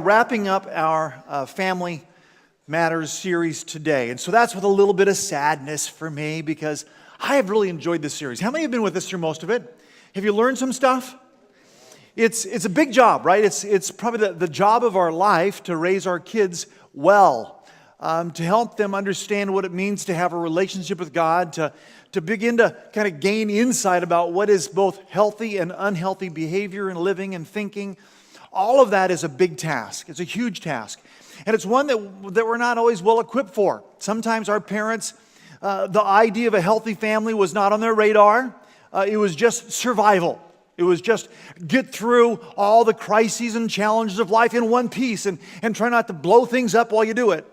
wrapping up our Family Matters series today. And so that's with a little bit of sadness for me because I have really enjoyed this series. How many have been with us through most of it? Have you learned some stuff? It's a big job, right? It's probably the job of our life to raise our kids well, to help them understand what it means to have a relationship with God, to begin to kind of gain insight about what is both healthy and unhealthy behavior and living and thinking. All of that is a big task. It's a huge task. And it's one that we're not always well equipped for. Sometimes our parents, the idea of a healthy family was not on their radar. It was just survival. It was just get through all the crises and challenges of life in one piece and try not to blow things up while you do it.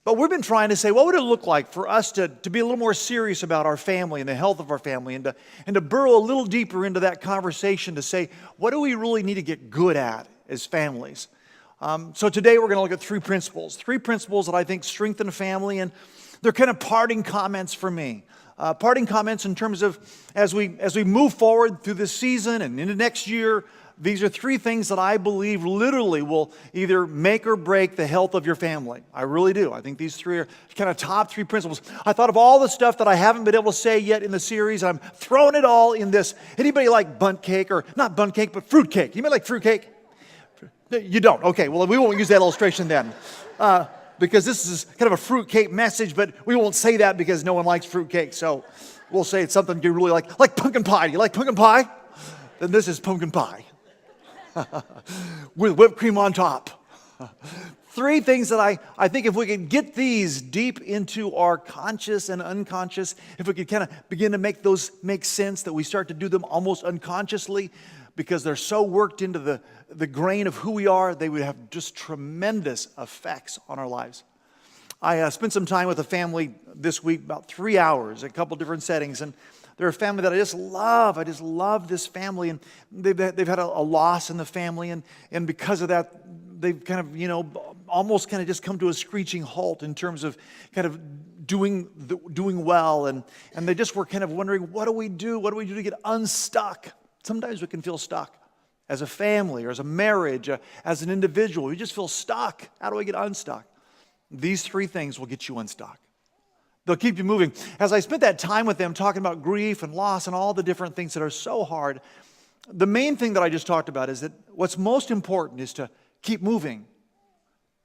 But we've been trying to say, what would it look like for us to be a little more serious about our family and the health of our family and to burrow a little deeper into that conversation to say, what do we really need to get good at as families? So today we're going to look at three principles that I think strengthen a family, and they're kind of parting comments for me. Parting comments in terms of as we move forward through this season and into next year, these are three things that I believe literally will either make or break the health of your family. I really do. I think these three are kind of top three principles. I thought of all the stuff that I haven't been able to say yet in the series. I'm throwing it all in this. Anybody like bundt cake, or not bundt cake, but fruit cake? Anybody like fruit cake? You don't? Okay, well, we won't use that illustration then. Because this is kind of a fruit cake message, but we won't say that because no one likes fruit cake. So we'll say it's something you really like pumpkin pie. You like pumpkin pie? Then this is pumpkin pie. With whipped cream on top. Three things that I think if we could get these deep into our conscious and unconscious, if we could kind of begin to make those make sense, that we start to do them almost unconsciously because they're so worked into the grain of who we are, they would have just tremendous effects on our lives. I spent some time with a family this week, about 3 hours, a couple different settings, and they're a family that I just love. I just love this family, and they've had a loss in the family, and because of that, they've kind of, almost kind of just come to a screeching halt in terms of kind of doing well, and they just were kind of wondering, what do we do? What do we do to get unstuck? Sometimes we can feel stuck as a family or as a marriage, as an individual. We just feel stuck. How do I get unstuck? These three things will get you unstuck. They'll keep you moving. As I spent that time with them talking about grief and loss and all the different things that are so hard, the main thing that I just talked about is that what's most important is to keep moving,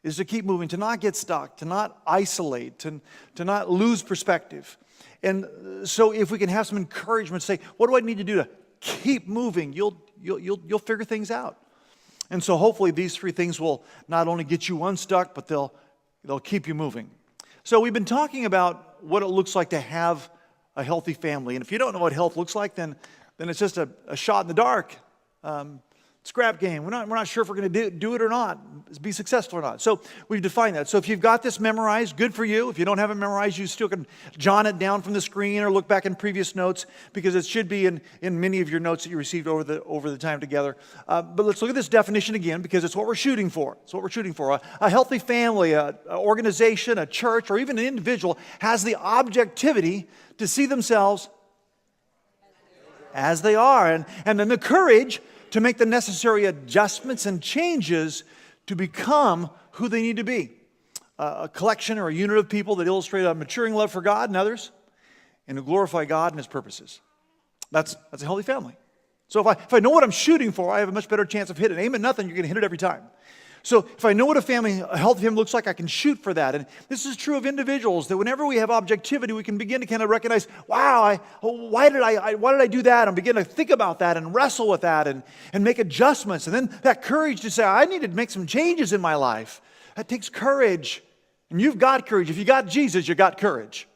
to not get stuck, to not isolate, to not lose perspective. And so if we can have some encouragement, say, what do I need to do to keep moving? You'll figure things out. And so hopefully these three things will not only get you unstuck, but they'll keep you moving. So we've been talking about what it looks like to have a healthy family. And if you don't know what health looks like, then it's just a shot in the dark. Scrap game. We're not sure if we're going to do it or not, be successful or not. So we've defined that. So if you've got this memorized, good for you. If you don't have it memorized, you still can jot it down from the screen or look back in previous notes, because it should be in many of your notes that you received over the time together. But let's look at this definition again, because it's what we're shooting for. It's what we're shooting for. A healthy family, an organization, a church, or even an individual has the objectivity to see themselves as they are, and then the courage to make the necessary adjustments and changes to become who they need to be. A collection or a unit of people that illustrate a maturing love for God and others, and to glorify God and His purposes. That's a healthy family. So if I know what I'm shooting for, I have a much better chance of hitting it. Aim at nothing, you're going to hit it every time. So if I know what a healthy family looks like, I can shoot for that. And this is true of individuals, that whenever we have objectivity, we can begin to kind of recognize, wow, why did I do that? And begin to think about that and wrestle with that and make adjustments. And then that courage to say, I need to make some changes in my life. That takes courage. And you've got courage. If you got Jesus, you got courage.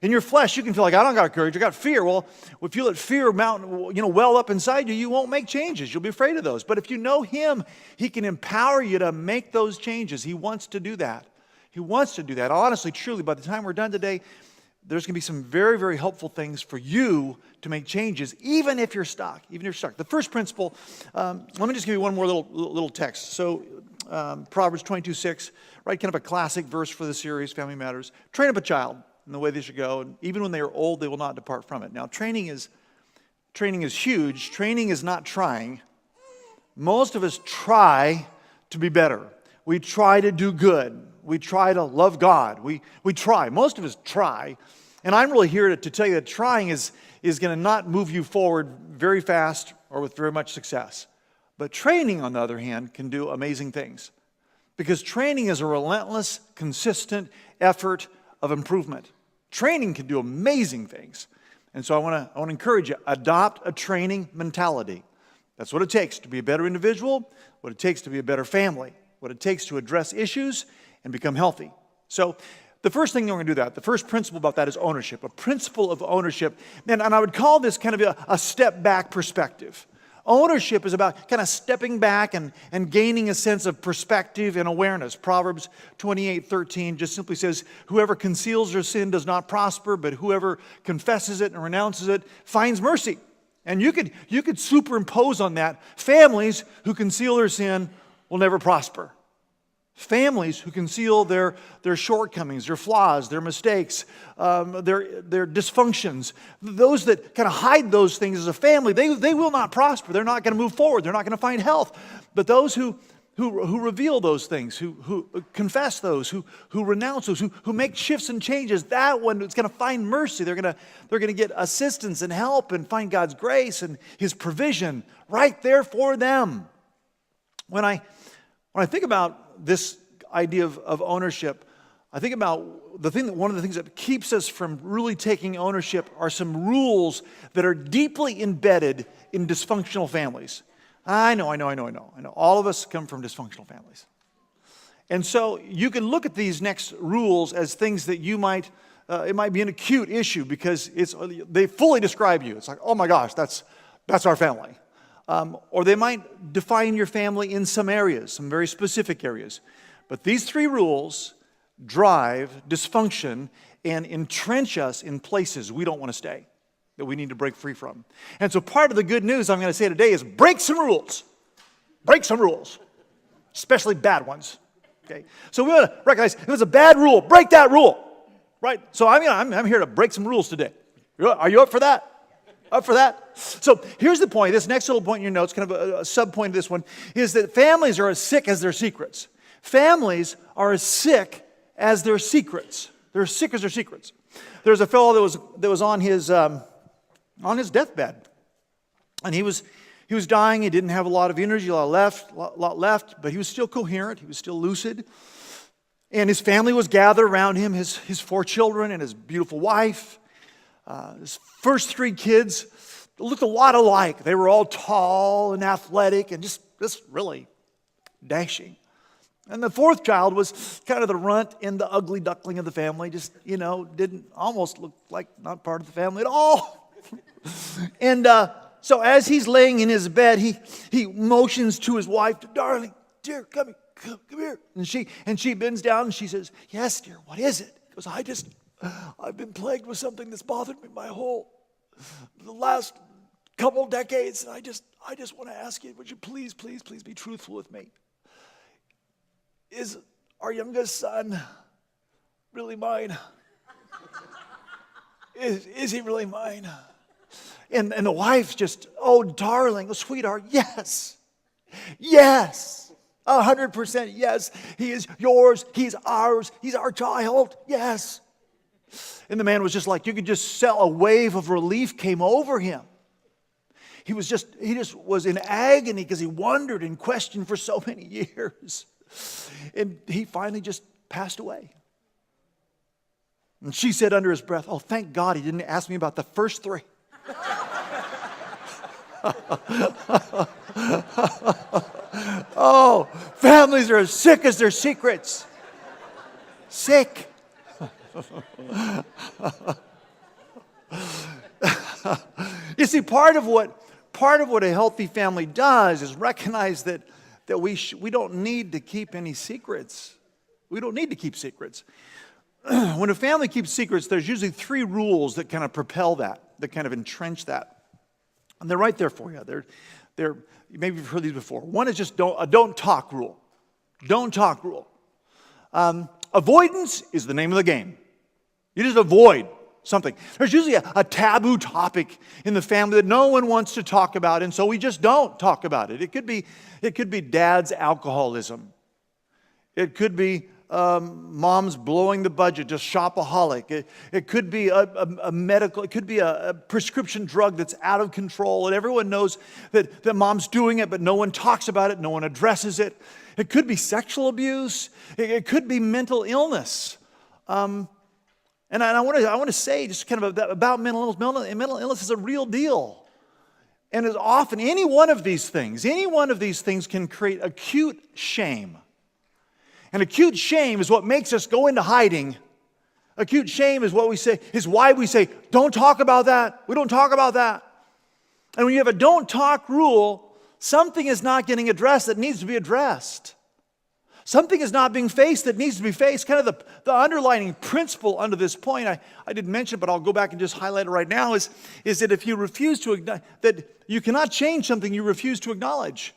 In your flesh, you can feel like, I don't got courage, I got fear. Well, if you let fear well up inside you, you won't make changes. You'll be afraid of those. But if you know Him, He can empower you to make those changes. He wants to do that. He wants to do that. Honestly, truly, by the time we're done today, there's going to be some very, very helpful things for you to make changes, even if you're stuck. The first principle, let me just give you one more little text. So, Proverbs 22:6, right, kind of a classic verse for the series, Family Matters. Train up a child in the way they should go, and even when they are old, they will not depart from it. Now, training is huge. Training is not trying. Most of us try to be better. We try to do good. We try to love God. We try. Most of us try. And I'm really here to tell you that trying is going to not move you forward very fast or with very much success. But training, on the other hand, can do amazing things. Because training is a relentless, consistent effort of improvement. Training can do amazing things. And so I want to encourage you, adopt a training mentality. That's what it takes to be a better individual, what it takes to be a better family, what it takes to address issues and become healthy. So the first thing we're going to do that, the first principle about that is ownership, a principle of ownership. And I would call this kind of a step back perspective. Ownership is about kind of stepping back and gaining a sense of perspective and awareness. Proverbs 28:13 just simply says, whoever conceals their sin does not prosper, but whoever confesses it and renounces it finds mercy. And you could superimpose on that, families who conceal their sin will never prosper. Families who conceal their shortcomings, their flaws, their mistakes, their dysfunctions, those that kind of hide those things as a family, they will not prosper. They're not going to move forward. They're not going to find health. But those who reveal those things, who confess those, who renounce those, who make shifts and changes, that one is going to find mercy. They're going to get assistance and help and find God's grace and His provision right there for them. When I think about this idea of ownership, I think about one of the things that keeps us from really taking ownership are some rules that are deeply embedded in dysfunctional families. I know. All of us come from dysfunctional families. And so you can look at these next rules as things that you might, it might be an acute issue because they fully describe you. It's like, oh my gosh, that's our family. Or they might define your family in some areas, some very specific areas. But these three rules drive dysfunction and entrench us in places we don't want to stay, that we need to break free from. And so part of the good news I'm going to say today is break some rules. Break some rules, especially bad ones. Okay? So we want to recognize if it's a bad rule, break that rule. Right? So I'm here to break some rules today. Are you up for that? Up for that? So here's the point. This next little point in your notes, kind of a sub-point of this one, is that families are as sick as their secrets. Families are as sick as their secrets. They're as sick as their secrets. There's a fellow that was on his deathbed, and he was dying. He didn't have a lot of energy, a lot left, but he was still coherent. He was still lucid, and his family was gathered around him. His 4 children and his beautiful wife. His first 3 kids looked a lot alike. They were all tall and athletic and just really dashing. And the 4th child was kind of the runt and the ugly duckling of the family. Just, didn't almost look like not part of the family at all. And so as he's laying in his bed, he motions to his wife, darling, dear, come here. And she bends down and she says, yes, dear, what is it? He goes, I've been plagued with something that's bothered me the last couple decades, and I just want to ask you, would you please be truthful with me? Is our youngest son really mine? Is he really mine? And the wife's just, oh, darling, oh, sweetheart, yes, 100% yes. He is yours, he's ours, he's our child, yes. And the man was just like, you could just a wave of relief came over him. He just was in agony because he wondered and questioned for so many years. And he finally just passed away. And she said under his breath, oh, thank God he didn't ask me about the first 3. Oh, families are as sick as their secrets. Sick. You see, part of what a healthy family does is recognize that we don't need to keep any secrets. We don't need to keep secrets. When a family keeps secrets, there's usually 3 rules that kind of propel that kind of entrench that. And they're right there for you. Maybe you've heard these before. One is just a don't talk rule. Don't talk rule. Avoidance is the name of the game. You just avoid. something. There's usually a taboo topic in the family that no one wants to talk about, and so we just don't talk about it. It could be dad's alcoholism. It could be mom's blowing the budget, just shopaholic. It could be a medical, it could be a prescription drug that's out of control, and everyone knows that mom's doing it, but no one talks about it, no one addresses it. It could be sexual abuse. It could be mental illness. And I want to say just kind of about mental illness. Mental illness is a real deal. And as often, any one of these things can create acute shame. And acute shame is what makes us go into hiding. Acute shame is why we say, don't talk about that. We don't talk about that. And when you have a don't talk rule, something is not getting addressed that needs to be addressed. Something is not being faced that needs to be faced. Kind of the underlining principle under this point, I didn't mention, but I'll go back and just highlight it right now, is that if you refuse to acknowledge, that you cannot change something you refuse to acknowledge.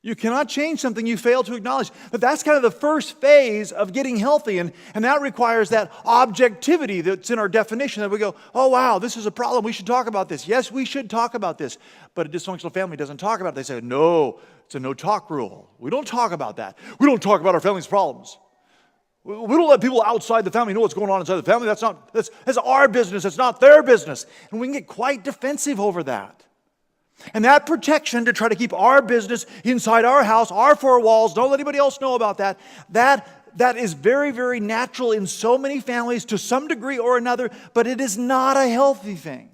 You cannot change something you fail to acknowledge. But that's kind of the first phase of getting healthy, and that requires that objectivity that's in our definition, that we go, oh wow, this is a problem, we should talk about this. Yes, we should talk about this. But a dysfunctional family doesn't talk about it. They say, no, it's a no-talk rule. We don't talk about that. We don't talk about our family's problems. We don't let people outside the family know what's going on inside the family. That's our business. It's not their business. And we can get quite defensive over that. And that protection to try to keep our business inside our house, our four walls, don't let anybody else know about that, that is very, very natural in so many families to some degree or another, but it is not a healthy thing.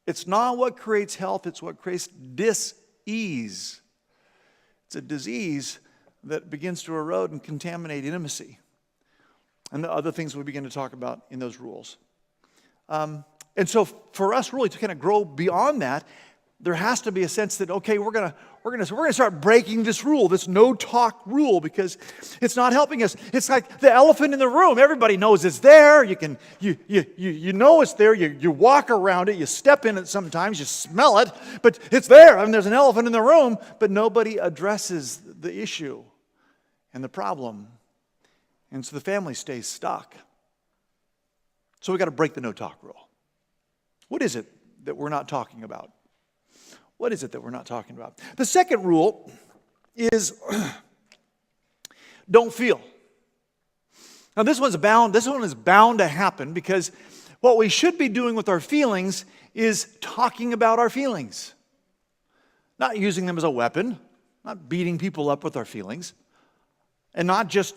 It's not what creates health, it's what creates dis-ease. It's a disease that begins to erode and contaminate intimacy and the other things we begin to talk about in those rules. And so for us really to kind of grow beyond that, there has to be a sense that, okay, we're gonna start breaking this rule, this no-talk rule, because it's not helping us. It's like the elephant in the room. Everybody knows it's there. You know it's there. You walk around it. You step in it sometimes. You smell it, but it's there. I mean, there's an elephant in the room, but nobody addresses the issue and the problem, and so the family stays stuck. So we got to break the no-talk rule. What is it that we're not talking about? What is it that we're not talking about? The second rule is don't feel. Now this one is bound to happen, because what we should be doing with our feelings is talking about our feelings. Not using them as a weapon, not beating people up with our feelings, and not just,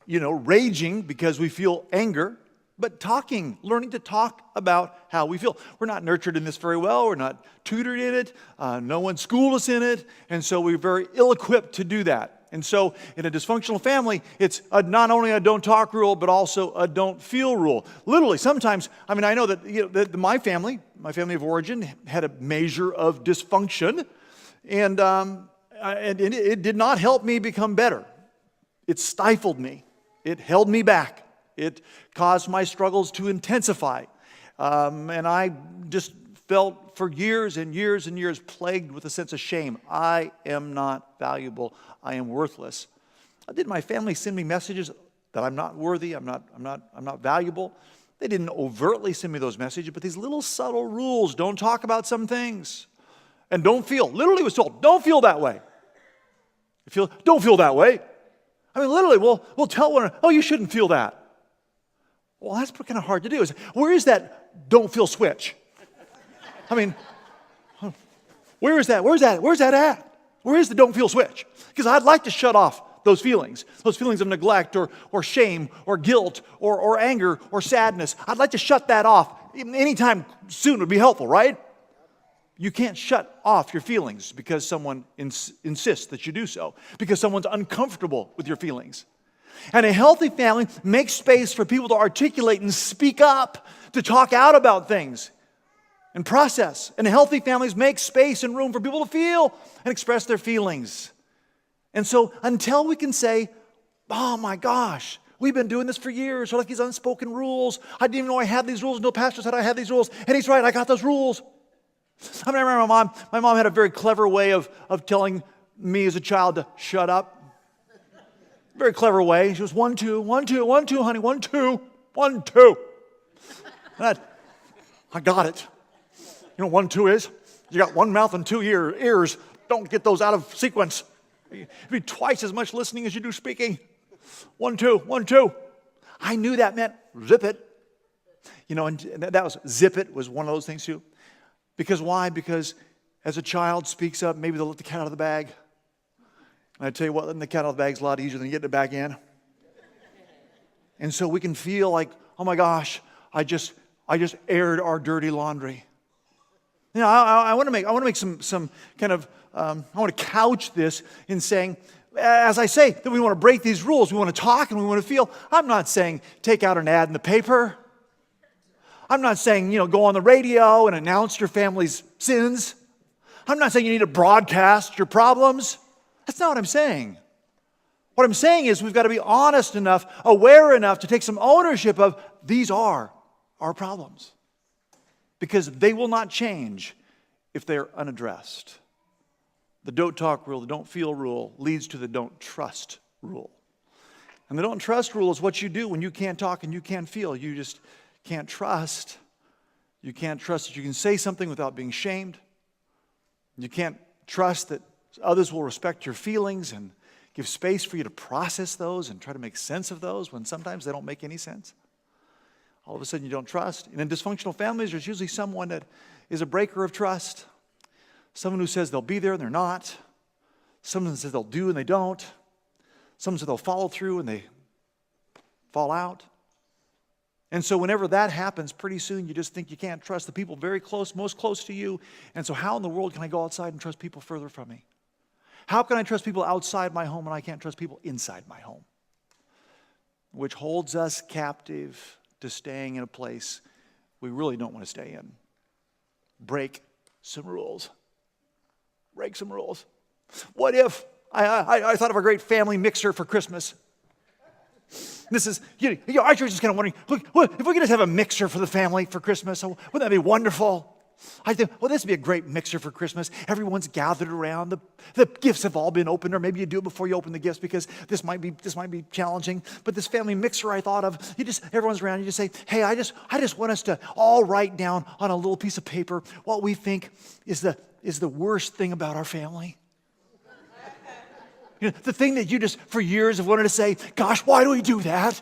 raging because we feel anger, but talking, learning to talk about how we feel. We're not nurtured in this very well. We're not tutored in it. No one schooled us in it. And so we're very ill-equipped to do that. And so in a dysfunctional family, it's not only a don't talk rule, but also a don't feel rule. Literally, sometimes, I know that my family of origin had a measure of dysfunction. And it did not help me become better. It stifled me. It held me back. It caused my struggles to intensify. And I just felt for years and years and years plagued with a sense of shame. I am not valuable. I am worthless. Did my family send me messages that I'm not worthy, I'm not valuable? They didn't overtly send me those messages, but these little subtle rules, don't talk about some things. And don't feel. Literally was told, don't feel that way. Don't feel that way. Literally, we'll tell one another, oh, you shouldn't feel that. Well, that's kind of hard to do. Where is that don't feel switch? Where is that? Where's that at? Where is the don't feel switch? Because I'd like to shut off those feelings of neglect or shame or guilt or anger or sadness. I'd like to shut that off. Anytime soon would be helpful, right? You can't shut off your feelings because someone insists that you do so, because someone's uncomfortable with your feelings. And a healthy family makes space for people to articulate and speak up, to talk out about things and process. And healthy families make space and room for people to feel and express their feelings. And so until we can say, oh my gosh, we've been doing this for years, or like these unspoken rules. I didn't even know I had these rules until Pastor said I had these rules. And he's right, I got those rules. I remember my mom had a very clever way of telling me as a child to shut up. Very clever way. She was 1, 2, 1, 2, 1, 2, honey, 1, 2, 1, 2. I got it. You know, 1, 2 is, you got one mouth and 2 ears. Don't get those out of sequence. It'd be twice as much listening as you do speaking. 1, 2, 1, 2. I knew that meant zip it. You know, and that was, zip it was one of those things too. Because why? Because as a child speaks up, maybe they'll let the cat out of the bag. And I tell you what, letting the cat out of the bag is a lot easier than getting it back in. And so we can feel like, oh my gosh, I just aired our dirty laundry. You know, I want to make some kind of, I want to couch this in saying, as I say, that we want to break these rules, we want to talk and we want to feel. I'm not saying take out an ad in the paper. I'm not saying, you know, go on the radio and announce your family's sins. I'm not saying you need to broadcast your problems. That's not what I'm saying. What I'm saying is we've got to be honest enough, aware enough to take some ownership of these are our problems. Because they will not change if they're unaddressed. The don't talk rule, the don't feel rule leads to the don't trust rule. And the don't trust rule is what you do when you can't talk and you can't feel. You just can't trust. You can't trust that you can say something without being shamed. You can't trust that others will respect your feelings and give space for you to process those and try to make sense of those when sometimes they don't make any sense. All of a sudden you don't trust. And in dysfunctional families, there's usually someone that is a breaker of trust. Someone who says they'll be there and they're not. Someone that says they'll do and they don't. Someone says they'll follow through and they fall out. And so whenever that happens, pretty soon you just think you can't trust the people very close, most close to you. And so how in the world can I go outside and trust people further from me? How can I trust people outside my home when I can't trust people inside my home? Which holds us captive to staying in a place we really don't want to stay in. Break some rules. Break some rules. What if I thought of a great family mixer for Christmas? This is, our church is kind of wondering, look, if we could just have a mixer for the family for Christmas, wouldn't that be wonderful? I think, well, this would be a great mixer for Christmas. Everyone's gathered around. The gifts have all been opened, or maybe you do it before you open the gifts because this might be challenging. But this family mixer I thought of, everyone's around. You just say, hey, I just want us to all write down on a little piece of paper what we think is the worst thing about our family. You know, the thing that you just for years have wanted to say, gosh, why do we do that?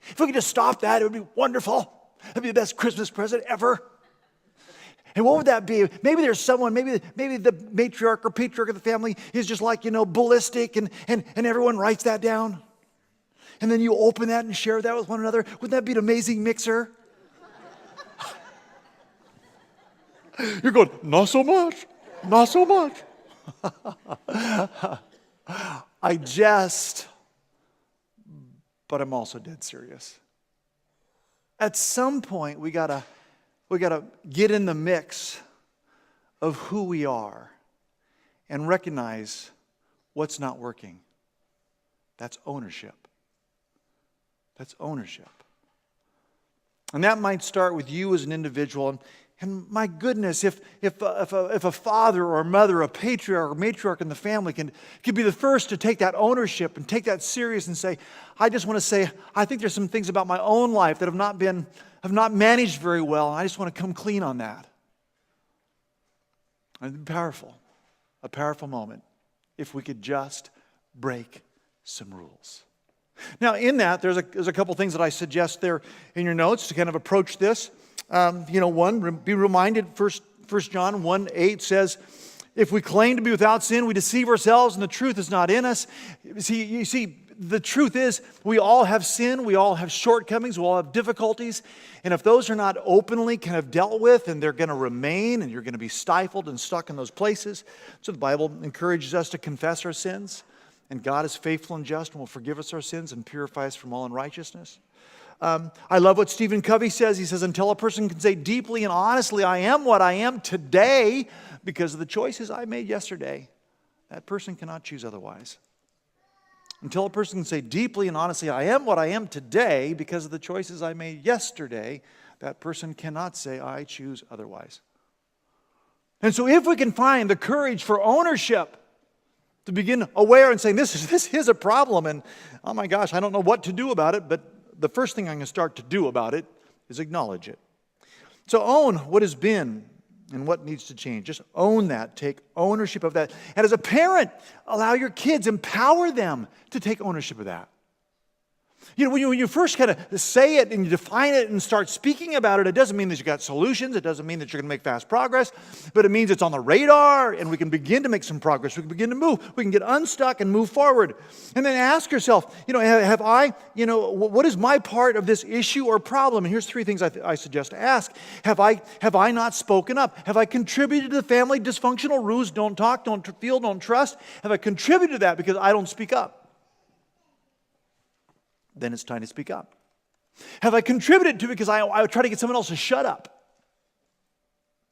If we could just stop that, it would be wonderful. It'd be the best Christmas present ever. And what would that be? Maybe there's someone, maybe the matriarch or patriarch of the family is just like, ballistic and everyone writes that down. And then you open that and share that with one another. Wouldn't that be an amazing mixer? You're going, not so much, not so much. I jest, but I'm also dead serious. At some point, we gotta get in the mix of who we are and recognize what's not working. That's ownership. That's ownership. And that might start with you as an individual. And my goodness, if a father or a mother, a patriarch or matriarch in the family can be the first to take that ownership and take that serious and say, I just want to say, I think there's some things about my own life that have not managed very well. And I just want to come clean on that. It'd be powerful, a powerful moment if we could just break some rules. Now, in that, there's a couple things that I suggest there in your notes to kind of approach this. One, be reminded, 1 John 1:8 says, if we claim to be without sin, we deceive ourselves and the truth is not in us. You see, the truth is we all have sin, we all have shortcomings, we all have difficulties. And if those are not openly kind of dealt with, and they're going to remain, and you're going to be stifled and stuck in those places. So the Bible encourages us to confess our sins. And God is faithful and just and will forgive us our sins and purify us from all unrighteousness. I love what Stephen Covey says. He says, until a person can say deeply and honestly, I am what I am today because of the choices I made yesterday, that person cannot choose otherwise. Until a person can say deeply and honestly, I am what I am today because of the choices I made yesterday, that person cannot say, I choose otherwise. And so if we can find the courage for ownership, to begin aware and saying, this is a problem, and oh my gosh, I don't know what to do about it, but the first thing I'm going to start to do about it is acknowledge it. So own what has been and what needs to change. Just own that. Take ownership of that. And as a parent, allow your kids, empower them to take ownership of that. You know, when you first kind of say it and you define it and start speaking about it, it doesn't mean that you got solutions. It doesn't mean that you're going to make fast progress, but it means it's on the radar and we can begin to make some progress. We can begin to move. We can get unstuck and move forward. And then ask yourself, what is my part of this issue or problem? And here's three things I suggest to ask. Have I not spoken up? Have I contributed to the family dysfunctional rules? Don't talk, don't feel, don't trust. Have I contributed to that because I don't speak up? Then it's time to speak up. Have I contributed to it because I try to get someone else to shut up?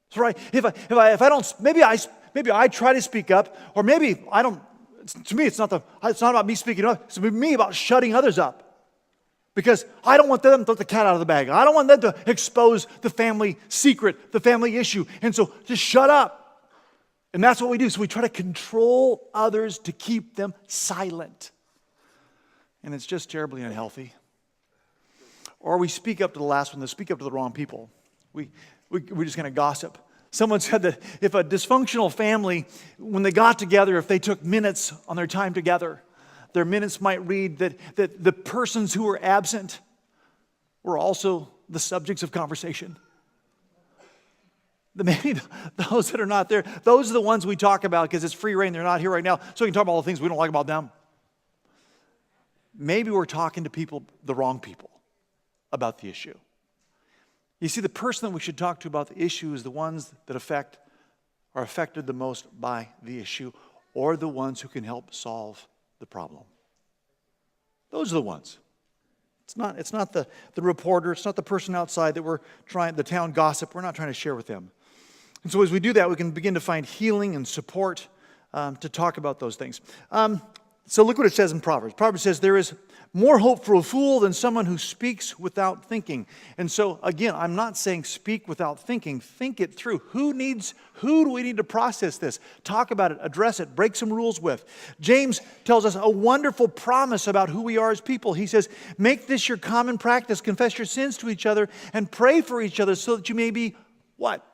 That's right. If I don't, maybe I try to speak up, or maybe I don't. To me, it's not about me speaking up. It's me about shutting others up, because I don't want them to throw the cat out of the bag. I don't want them to expose the family secret, the family issue, and so just shut up. And that's what we do. So we try to control others to keep them silent. And it's just terribly unhealthy. Or we speak up to the last one, they speak up to the wrong people. We're just going to gossip. Someone said that if a dysfunctional family, when they got together, if they took minutes on their time together, their minutes might read that the persons who were absent were also the subjects of conversation. Maybe those that are not there, those are the ones we talk about because it's free reign. They're not here right now, so we can talk about all the things we don't like about them. Maybe we're talking to people, the wrong people, about the issue. You see, the person that we should talk to about the issue is the ones that are affected the most by the issue, or the ones who can help solve the problem. Those are the ones. It's not the reporter, it's not the person outside that the town gossip, we're not trying to share with them. And so as we do that, we can begin to find healing and support to talk about those things. So look what it says in Proverbs. Proverbs says, there is more hope for a fool than someone who speaks without thinking. And so, again, I'm not saying speak without thinking. Think it through. Who do we need to process this? Talk about it, address it, break some rules with. James tells us a wonderful promise about who we are as people. He says, make this your common practice. Confess your sins to each other and pray for each other so that you may be, what?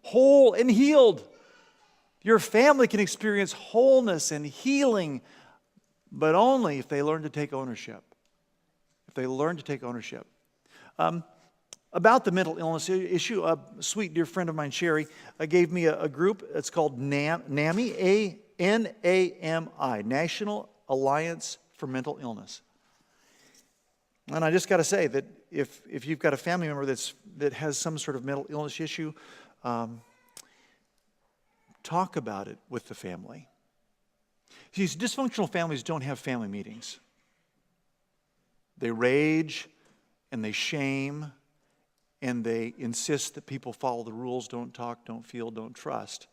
Whole and healed. Your family can experience wholeness and healing, but only if they learn to take ownership. If they learn to take ownership. About the mental illness issue, a sweet dear friend of mine, Sherry, gave me a group. It's called NAMI, A-N-A-M-I, National Alliance for Mental Illness. And I just got to say that if you've got a family member that has some sort of mental illness issue, talk about it with the family. These dysfunctional families don't have family meetings. They rage and they shame and they insist that people follow the rules, don't talk, don't feel, don't trust.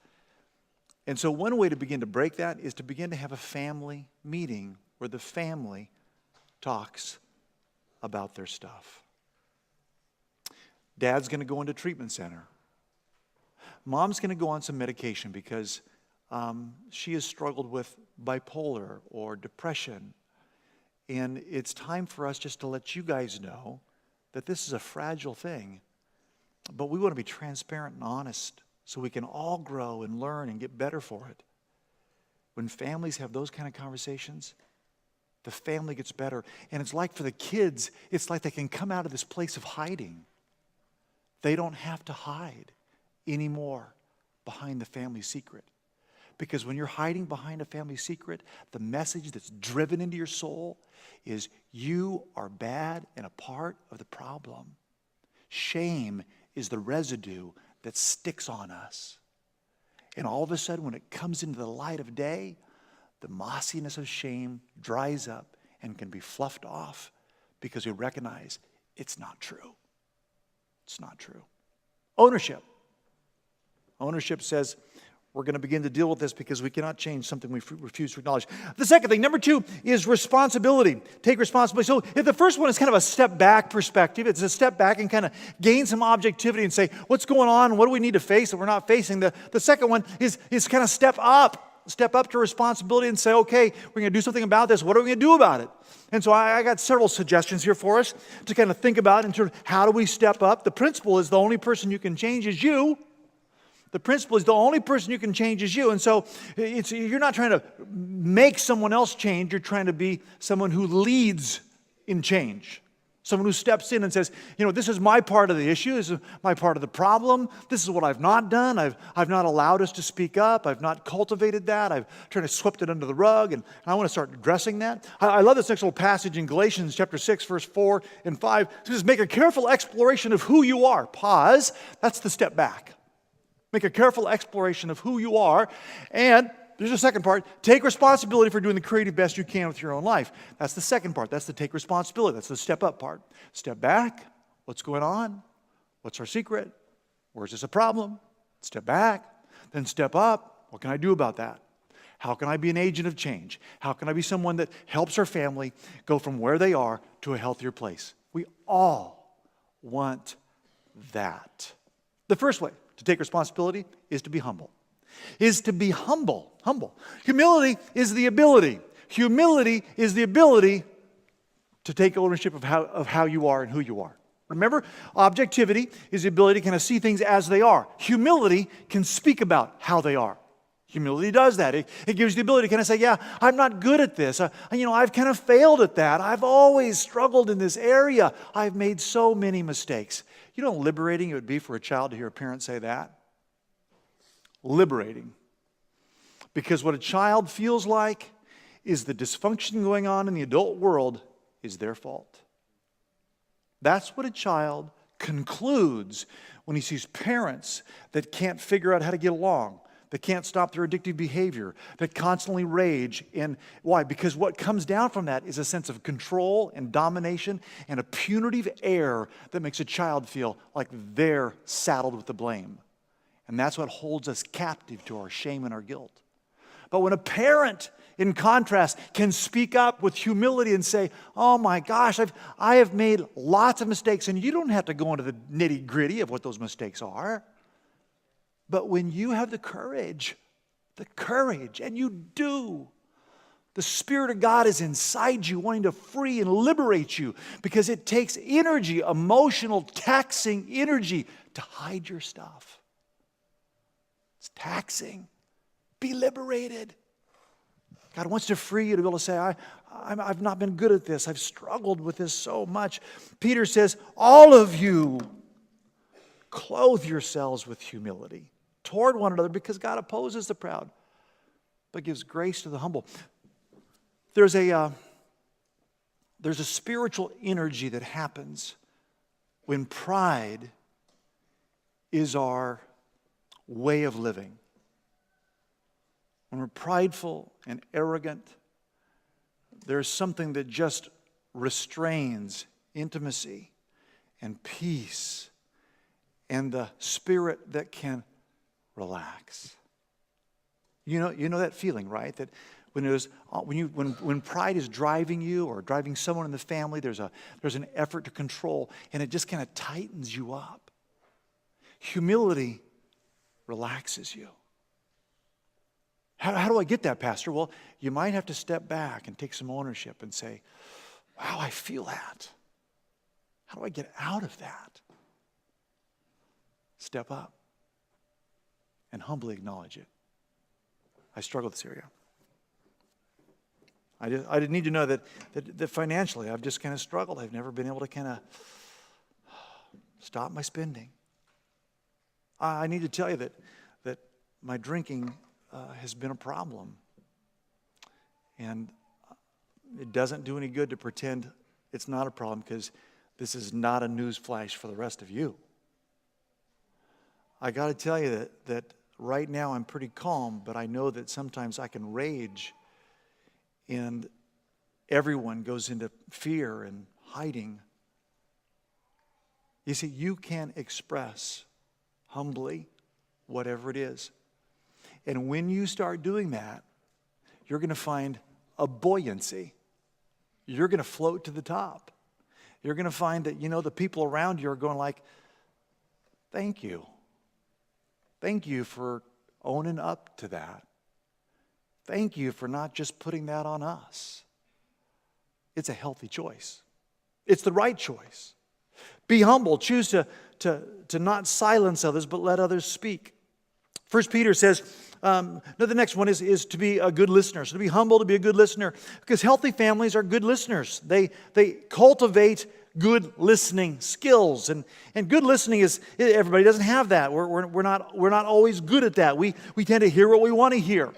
And so one way to begin to break that is to begin to have a family meeting where the family talks about their stuff. Dad's going to go into treatment center. Mom's going to go on some medication because she has struggled with bipolar or depression. And it's time for us just to let you guys know that this is a fragile thing. But we want to be transparent and honest so we can all grow and learn and get better for it. When families have those kind of conversations, the family gets better. And it's like for the kids, it's like they can come out of this place of hiding. They don't have to hide anymore behind the family secret. Because when you're hiding behind a family secret, the message that's driven into your soul is you are bad and a part of the problem. Shame is the residue that sticks on us. And all of a sudden, when it comes into the light of day, the mossiness of shame dries up and can be fluffed off because we recognize it's not true. It's not true. Ownership. Ownership says, we're going to begin to deal with this because we cannot change something we refuse to acknowledge. The second thing, number 2, is responsibility. Take responsibility. So if the first one is kind of a step back perspective, it's a step back and kind of gain some objectivity and say, what's going on? What do we need to face that we're not facing? The second one is kind of step up. step up to responsibility and say, okay, we're going to do something about this. What are we going to do about it? And so I got several suggestions here for us to kind of think about in terms of how do we step up. The principle is the only person you can change is you. The principle is the only person you can change is you. And so you're not trying to make someone else change. You're trying to be someone who leads in change. Someone who steps in and says, this is my part of the issue. This is my part of the problem. This is what I've not done. I've not allowed us to speak up. I've not cultivated that. I've tried to sweep it under the rug, and I want to start addressing that. I love this next little passage in Galatians chapter 6, verse 4 and 5. It says, make a careful exploration of who you are. Pause. That's the step back. Make a careful exploration of who you are. And there's a second part. Take responsibility for doing the creative best you can with your own life. That's the second part. That's the take responsibility. That's the step up part. Step back. What's going on? What's our secret? Where's this a problem? Step back. Then step up. What can I do about that? How can I be an agent of change? How can I be someone that helps our family go from where they are to a healthier place? We all want that. The first way to take responsibility is to be humble. Humble. Humility is the ability. Humility is the ability to take ownership of how you are and who you are. Remember, objectivity is the ability to kind of see things as they are. Humility can speak about how they are. Humility does that. It gives you the ability to kind of say, yeah, I'm not good at this. I've kind of failed at that. I've always struggled in this area. I've made so many mistakes. You know how liberating it would be for a child to hear a parent say that? Liberating. Because what a child feels like is the dysfunction going on in the adult world is their fault. That's what a child concludes when he sees parents that can't figure out how to get along, that can't stop their addictive behavior, that constantly rage. And why? Because what comes down from that is a sense of control and domination and a punitive air that makes a child feel like they're saddled with the blame. And that's what holds us captive to our shame and our guilt. But when a parent, in contrast, can speak up with humility and say, oh my gosh, I have made lots of mistakes, and you don't have to go into the nitty-gritty of what those mistakes are. But when you have the courage, and you do, the Spirit of God is inside you, wanting to free and liberate you, because it takes energy, emotional, taxing energy, to hide your stuff. It's taxing. Be liberated. God wants to free you to be able to say, I've not been good at this. I've struggled with this so much. Peter says, all of you clothe yourselves with humility toward one another, because God opposes the proud, but gives grace to the humble. There's a spiritual energy that happens when pride is our way of living. When we're prideful and arrogant, there's something that just restrains intimacy and peace and the spirit that can relax. You know that feeling, right? That when pride is driving you or driving someone in the family, there's an effort to control, and it just kind of tightens you up. Humility relaxes you. How do I get that, Pastor? Well, you might have to step back and take some ownership and say, wow, I feel that. How do I get out of that? Step up and humbly acknowledge it. I struggle with this area. I didn't need to know that financially I've just kind of struggled. I've never been able to kind of stop my spending. I need to tell you that my drinking has been a problem. And it doesn't do any good to pretend it's not a problem, because this is not a news flash for the rest of you. I got to tell you that right now I'm pretty calm, but I know that sometimes I can rage and everyone goes into fear and hiding. You see, you can express humbly whatever it is. And when you start doing that, you're going to find a buoyancy. You're going to float to the top. You're going to find that, the people around you are going like, thank you. Thank you for owning up to that. Thank you for not just putting that on us. It's a healthy choice. It's the right choice. Be humble. Choose to not silence others, but let others speak. 1 Peter says, the next one is to be a good listener. So to be humble, to be a good listener. Because healthy families are good listeners. They cultivate good listening skills. And good listening is, everybody doesn't have that. We're not always good at that. We tend to hear what we want to hear.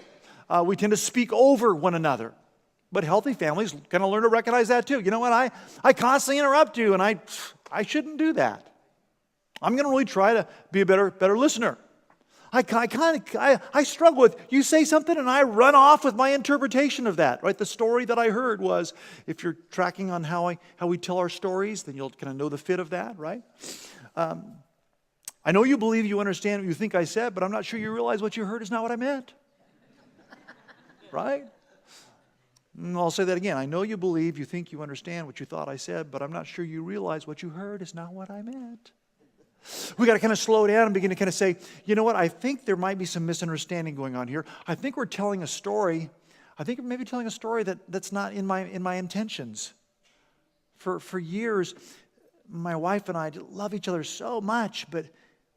We tend to speak over one another. But healthy families kind of learn to recognize that too. You know what? I constantly interrupt you, and I shouldn't do that. I'm going to really try to be a better listener. I struggle with, you say something and I run off with my interpretation of that, right? The story that I heard was, if you're tracking on how we tell our stories, then you'll kind of know the fit of that, right? I know you believe you understand what you think I said, but I'm not sure you realize what you heard is not what I meant. Right? And I'll say that again. I know you believe you think you understand what you thought I said, but I'm not sure you realize what you heard is not what I meant. We got to kind of slow down and begin to kind of say, you know what, I think there might be some misunderstanding going on here. I think we're telling a story. I think we're maybe telling a story that's not in my intentions. For years, my wife and I love each other so much, but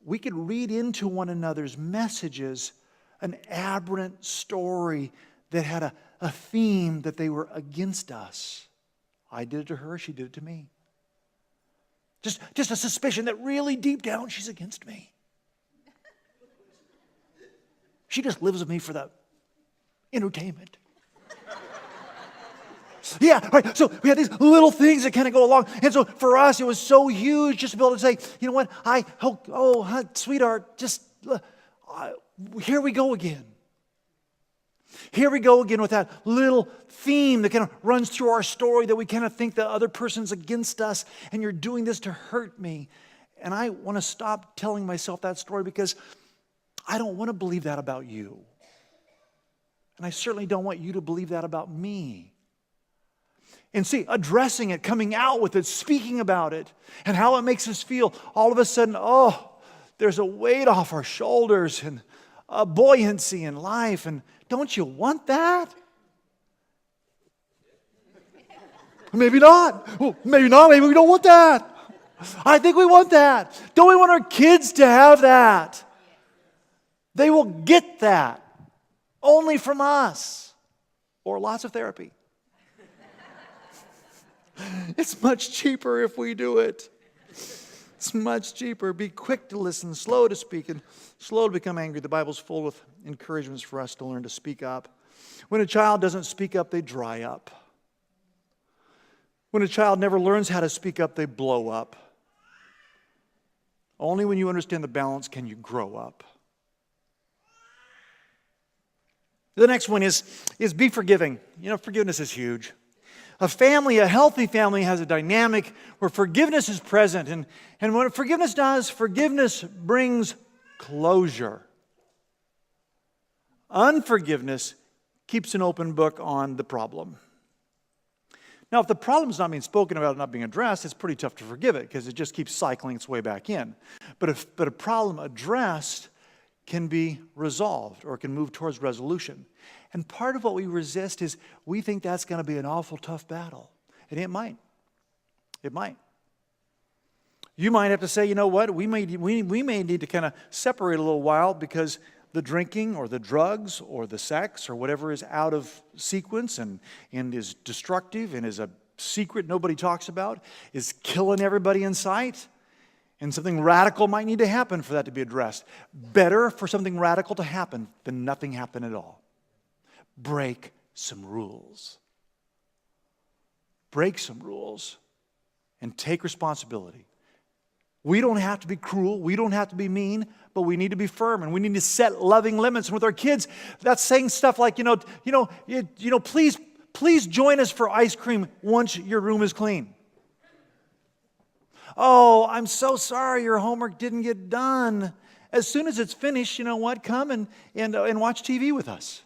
we could read into one another's messages an aberrant story that had a theme that they were against us. I did it to her, she did it to me. Just a suspicion that really deep down she's against me. She just lives with me for the entertainment. Yeah, right. So we had these little things that kind of go along. And so for us, it was so huge just to be able to say, you know what, sweetheart, here we go again. Here we go again with that little theme that kind of runs through our story, that we kind of think the other person's against us and you're doing this to hurt me. And I want to stop telling myself that story because I don't want to believe that about you. And I certainly don't want you to believe that about me. And see, addressing it, coming out with it, speaking about it, and how it makes us feel, all of a sudden, there's a weight off our shoulders and a buoyancy in life. And don't you want that? Maybe not. Well, maybe not. Maybe we don't want that. I think we want that. Don't we want our kids to have that? They will get that only from us or lots of therapy. It's much cheaper if we do it. It's much cheaper. Be quick to listen, slow to speak, and slow to become angry. The Bible's full with encouragements for us to learn to speak up. When a child doesn't speak up, they dry up. When a child never learns how to speak up, they blow up. Only when you understand the balance can you grow up. The next one is be forgiving. You know, forgiveness is huge. A healthy family has a dynamic where forgiveness is present. And what forgiveness does, forgiveness brings closure. Unforgiveness keeps an open book on the problem. Now, if the problem's not being spoken about and not being addressed, it's pretty tough to forgive it because it just keeps cycling its way back in. But a problem addressed can be resolved or can move towards resolution. And part of what we resist is we think that's going to be an awful tough battle. And it might. It might. You might have to say, you know what, we may need to kind of separate a little while because the drinking or the drugs or the sex or whatever is out of sequence and is destructive and is a secret nobody talks about, is killing everybody in sight. And something radical might need to happen for that to be addressed. Better for something radical to happen than nothing happen at all. Break some rules. Break some rules and take responsibility. We don't have to be cruel. We don't have to be mean, but we need to be firm and we need to set loving limits. And with our kids, that's saying stuff like, please join us for ice cream once your room is clean. Oh, I'm so sorry your homework didn't get done. As soon as it's finished, you know what? Come and watch TV with us.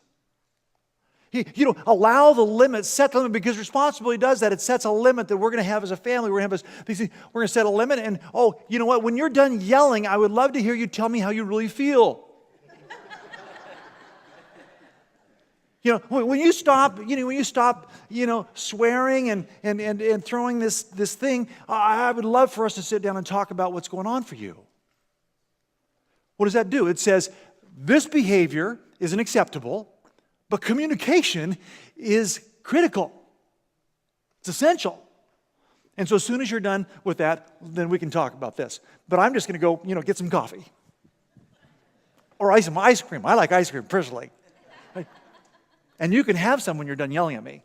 Allow the limit, set the limit, because responsibility does that. It sets a limit that we're going to have as a family. We're going to set a limit. And, you know what? When you're done yelling, I would love to hear you tell me how you really feel. You know, when you stop, swearing and throwing this thing, I would love for us to sit down and talk about what's going on for you. What does that do? It says, this behavior isn't acceptable, but communication is critical. It's essential. And so as soon as you're done with that, then we can talk about this. But I'm just going to go, get some coffee. Or some ice cream. I like ice cream personally. And you can have some when you're done yelling at me.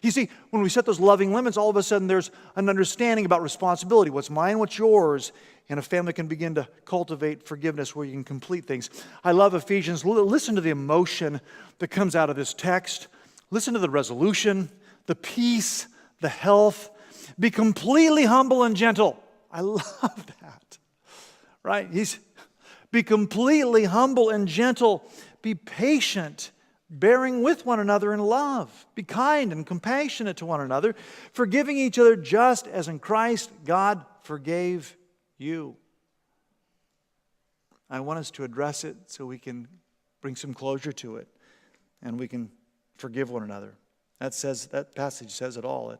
You see, when we set those loving limits, all of a sudden there's an understanding about responsibility. What's mine, what's yours? And a family can begin to cultivate forgiveness where you can complete things. I love Ephesians. Listen to the emotion that comes out of this text. Listen to the resolution, the peace, the health. Be completely humble and gentle. I love that. Right? Be completely humble and gentle. Be patient, bearing with one another in love. Be kind and compassionate to one another, forgiving each other just as in Christ God forgave you. I want us to address it so we can bring some closure to it and we can forgive one another. That passage says it all.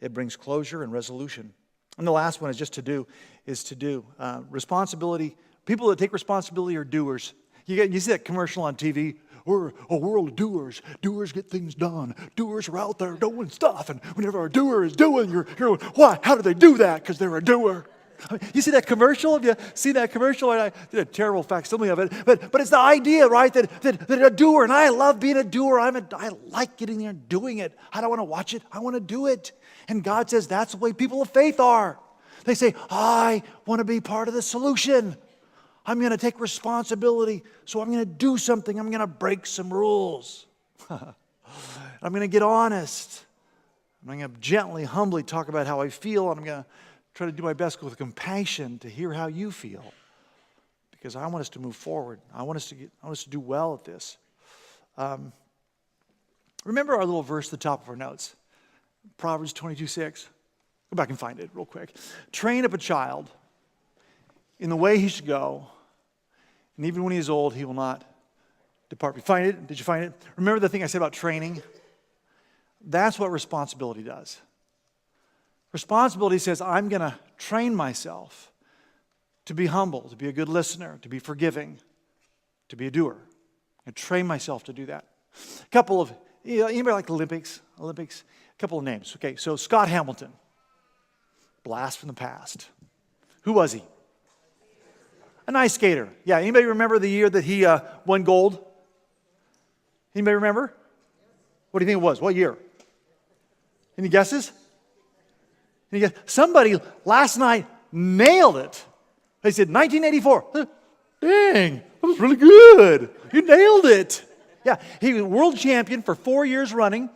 It brings closure and resolution. And the last one is to do. Responsibility. People that take responsibility are doers. You see that commercial on TV? We're a world of doers. Doers get things done. Doers are out there doing stuff. And whenever a doer is doing, you're going, why? How do they do that? Because they're a doer. You see that commercial? Have you seen that commercial? I did a terrible facsimile of it. But it's the idea, right, that a doer, and I love being a doer. I like getting there and doing it. I don't want to watch it. I want to do it. And God says that's the way people of faith are. They say, I want to be part of the solution. I'm going to take responsibility, so I'm going to do something. I'm going to break some rules. I'm going to get honest. I'm going to gently, humbly talk about how I feel, and I'm going to try to do my best with compassion to hear how you feel, because I want us to move forward. I want us to do well at this. Remember our little verse at the top of our notes, Proverbs 22:6. Go back and find it real quick. Train up a child in the way he should go, and even when he is old, he will not depart. Find it? Did you find it? Remember the thing I said about training? That's what responsibility does. Responsibility says, I'm going to train myself to be humble, to be a good listener, to be forgiving, to be a doer. And train myself to do that. A couple of, anybody like the Olympics? A couple of names. Okay, so Scott Hamilton, blast from the past. Who was he? An ice skater. Yeah, anybody remember the year that he won gold? Anybody remember? What do you think it was? What year? Any guesses? Somebody last night nailed it. They said 1984. Dang, that was really good. You nailed it. Yeah, he was world champion for 4 years running,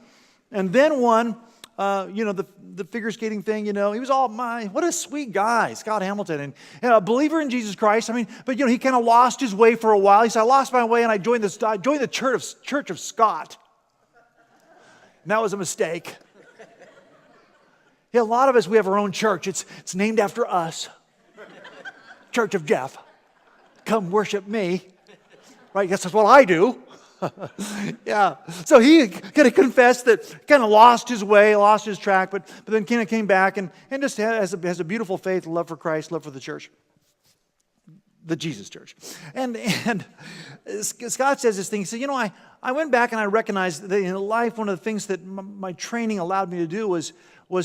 and then won, the figure skating thing. He was all mine. What a sweet guy, Scott Hamilton, and a believer in Jesus Christ. But he kind of lost his way for a while. He said, I lost my way, and I joined the Church of Scott. And that was a mistake. Yeah, a lot of us, we have our own church. It's named after us. Church of Jeff. Come worship me. Right? Guess that's what I do. Yeah. So he kind of confessed that, kind of lost his way, lost his track, but then kind of came back and just has a beautiful faith, love for Christ, love for the church. The Jesus church. And Scott says this thing. He said, I went back and I recognized that in life, one of the things that my training allowed me to do was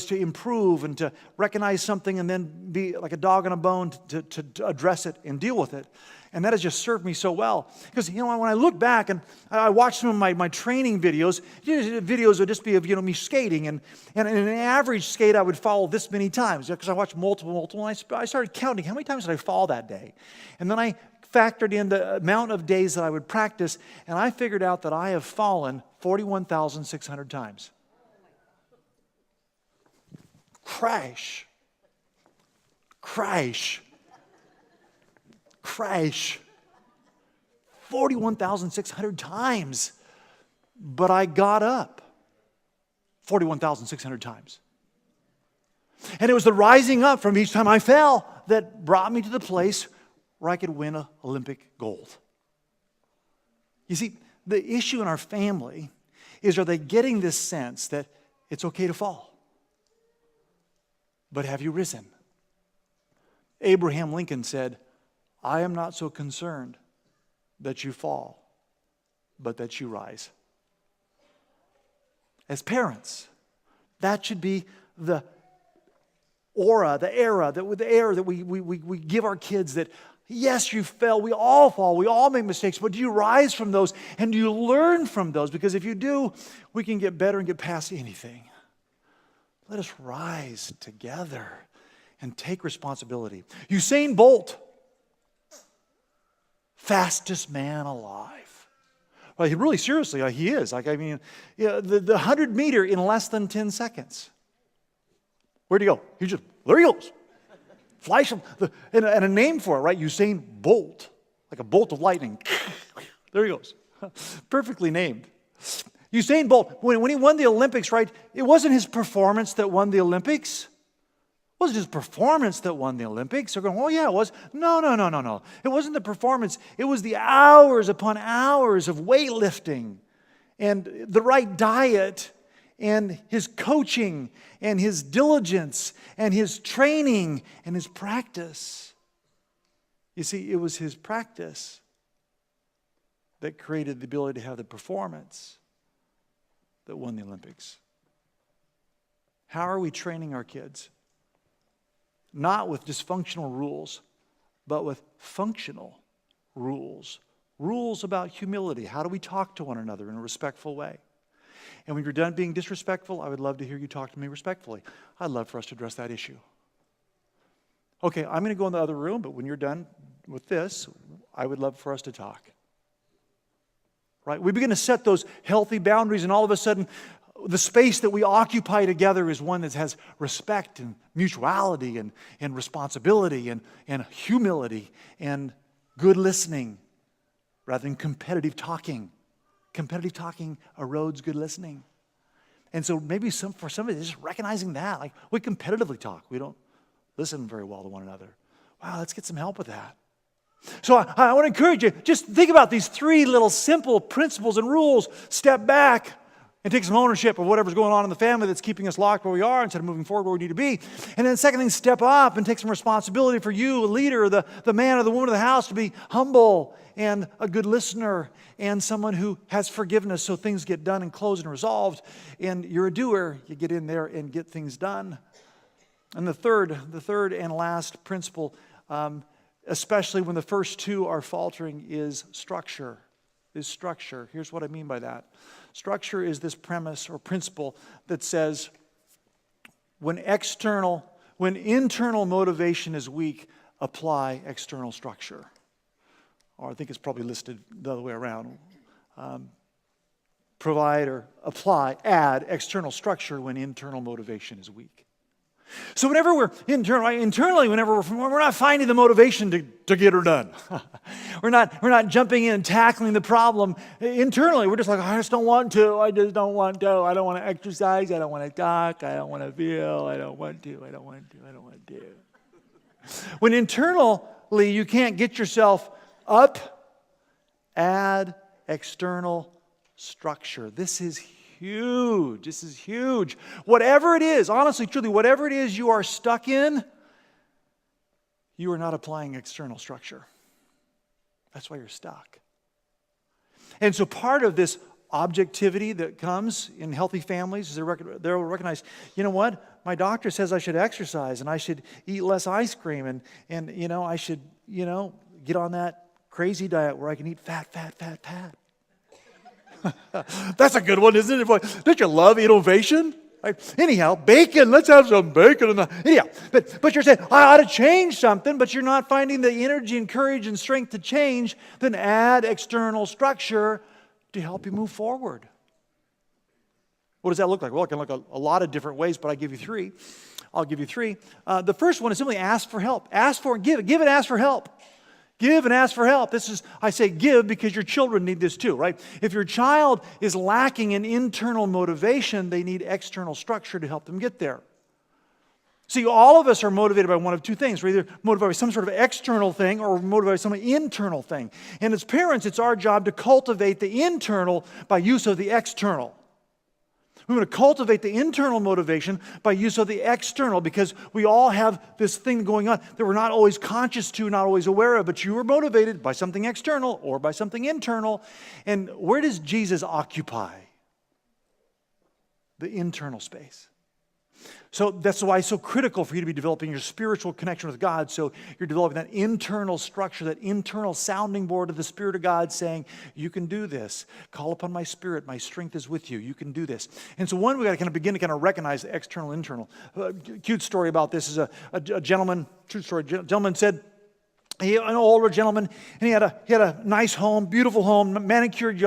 to improve and to recognize something and then be like a dog on a bone to address it and deal with it. And that has just served me so well. Because, when I look back and I watch some of my training videos, videos would just be of, me skating. And in an average skate, I would fall this many times. Because I watched multiple. And I started counting how many times did I fall that day. And then I factored in the amount of days that I would practice. And I figured out that I have fallen 41,600 times. Crash. 41,600 times. But I got up 41,600 times. And it was the rising up from each time I fell that brought me to the place where I could win an Olympic gold. You see, the issue in our family is, are they getting this sense that it's okay to fall? But have you risen? Abraham Lincoln said, I am not so concerned that you fall, but that you rise. As parents, that should be the air that we give our kids, that yes, you fell, we all fall, we all make mistakes, but do you rise from those and do you learn from those? Because if you do, we can get better and get past anything. Let us rise together and take responsibility. Usain Bolt, fastest man alive. Well, he really, seriously, he is. The 100 meter in less than 10 seconds. Where'd he go? There he goes. Flash him, and a name for it, right? Usain Bolt, like a bolt of lightning. There he goes. Perfectly named. Usain Bolt, when he won the Olympics, right, it wasn't his performance that won the Olympics. It wasn't his performance that won the Olympics. They're going, oh yeah, it was. No. It wasn't the performance. It was the hours upon hours of weightlifting and the right diet and his coaching and his diligence and his training and his practice. You see, it was his practice that created the ability to have the performance that won the Olympics. How are we training our kids? Not with dysfunctional rules, but with functional rules. Rules about humility. How do we talk to one another in a respectful way? And when you're done being disrespectful, I would love to hear you talk to me respectfully. I'd love for us to address that issue. Okay, I'm going to go in the other room, but when you're done with this, I would love for us to talk. Right? We begin to set those healthy boundaries, and all of a sudden, the space that we occupy together is one that has respect and mutuality and responsibility and humility and good listening rather than competitive talking. Competitive talking erodes good listening. And so maybe for somebody, just recognizing that, like we competitively talk. We don't listen very well to one another. Wow, let's get some help with that. So I want to encourage you, just think about these 3 little simple principles and rules. Step back and take some ownership of whatever's going on in the family that's keeping us locked where we are instead of moving forward where we need to be. And then the second thing, step up and take some responsibility for you, a leader, the man or the woman of the house, to be humble and a good listener and someone who has forgiveness so things get done and closed and resolved. And you're a doer. You get in there and get things done. And the third and last principle, especially when the first 2 are faltering, is structure. Here's what I mean by that. Structure is this premise or principle that says when internal motivation is weak, apply external structure. Or I think it's probably listed the other way around. Provide or add external structure when internal motivation is weak. So whenever we're internally, whenever we're not finding the motivation to get her done, we're not jumping in and tackling the problem internally. We're just like, I just don't want to. I don't want to exercise. I don't want to talk. I don't want to feel. I don't want to. When internally you can't get yourself up, add external structure. This is huge. Whatever it is, honestly, truly, whatever it is you are stuck in, you are not applying external structure. That's why you're stuck. And so part of this objectivity that comes in healthy families is they'll recognize, you know what? My doctor says I should exercise and I should eat less ice cream and I should, get on that crazy diet where I can eat fat. That's a good one, isn't it? Don't you love innovation? Right? Anyhow, bacon. Let's have some bacon. Anyhow, but you're saying, I ought to change something, but you're not finding the energy and courage and strength to change, then add external structure to help you move forward. What does that look like? Well, it can look a lot of different ways, but I'll give you 3. The first one is simply ask for help. Ask for and give. Give and ask for help. Give and ask for help. I say give because your children need this too, right? If your child is lacking in internal motivation, they need external structure to help them get there. See, all of us are motivated by one of two things. We're either motivated by some sort of external thing or we're motivated by some internal thing. And as parents, it's our job to cultivate the internal by use of the external. We want to cultivate the internal motivation by use of the external, because we all have this thing going on that we're not always conscious to, not always aware of, but you are motivated by something external or by something internal. And where does Jesus occupy? The internal space. So that's why it's so critical for you to be developing your spiritual connection with God. So you're developing that internal structure, that internal sounding board of the Spirit of God saying, you can do this. Call upon my Spirit. My strength is with you. You can do this. And so one, we got to kind of begin to kind of recognize the external, internal. Cute story about this is a gentleman, true story, gentleman said, an older gentleman, and he had a nice home, beautiful home, manicured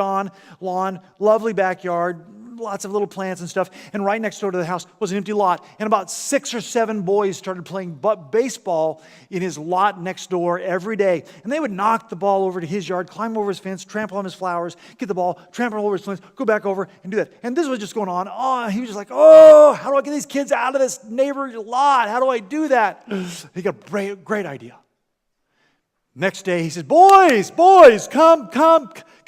lawn, lovely backyard, lots of little plants and stuff, and right next door to the house was an empty lot, and about 6 or 7 boys started playing baseball in his lot next door every day, and they would knock the ball over to his yard, climb over his fence, trample on his flowers, get the ball, trample over his fence, go back over and do that. And this was just going on. Oh, he was just like, oh, how do I get these kids out of this neighbor's lot? How do I do that? He got a great idea. Next day, he says, boys, come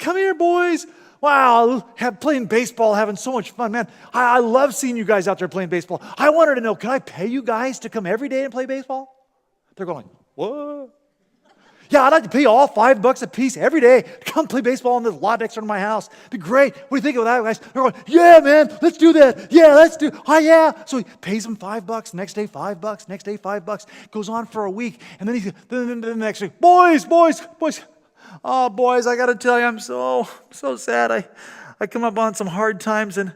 here, boys. Wow, playing baseball, having so much fun, man. I love seeing you guys out there playing baseball. I wanted to know, can I pay you guys to come every day and play baseball? They're going, what? Yeah, I'd like to pay you all $5 a piece every day to come play baseball in this lot next door to my house. It'd be great. What do you think of that, guys? They're going, yeah, man, let's do that. Yeah, let's do. Oh, yeah. So he pays them $5. Next day, $5. Next day, $5. Goes on for a week, and then the next week, boys. Oh, boys, I got to tell you, I'm so sad. I come up on some hard times, and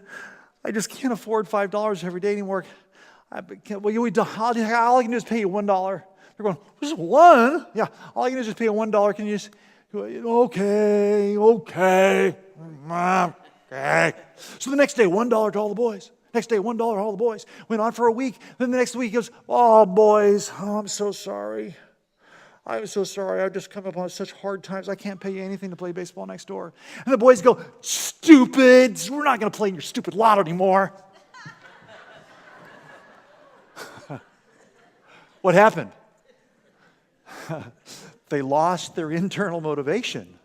I just can't afford $5 every day anymore. All I can do is pay you $1. They're going, just one? Yeah, all I can do is just pay you $1. Can you just, okay. So the next day, $1 to all the boys. Next day, $1 to all the boys. Went on for a week. Then the next week, he goes, oh, boys, I'm so sorry. I'm so sorry. I've just come upon such hard times. I can't pay you anything to play baseball next door. And the boys go, stupid. We're not going to play in your stupid lot anymore. What happened? They lost their internal motivation,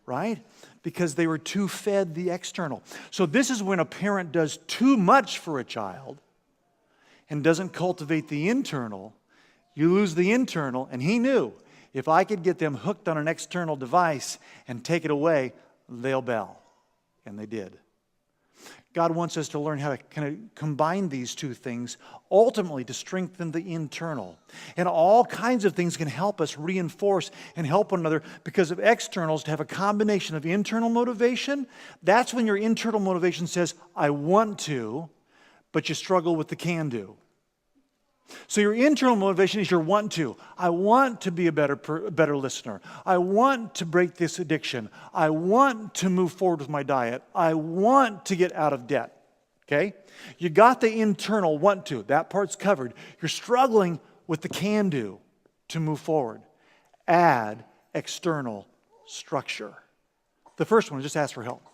right? Because they were too fed the external. So this is when a parent does too much for a child and doesn't cultivate the internal. You lose the internal, and he knew if I could get them hooked on an external device and take it away, they'll bail. And they did. God wants us to learn how to kind of combine these two things, ultimately to strengthen the internal. And all kinds of things can help us reinforce and help one another because of externals to have a combination of internal motivation. That's when your internal motivation says, I want to, but you struggle with the can do. So your internal motivation is your want to. I want to be a better listener. I want to break this addiction. I want to move forward with my diet. I want to get out of debt. Okay? You got the internal want to. That part's covered. You're struggling with the can do to move forward. Add external structure. The first one is just ask for help.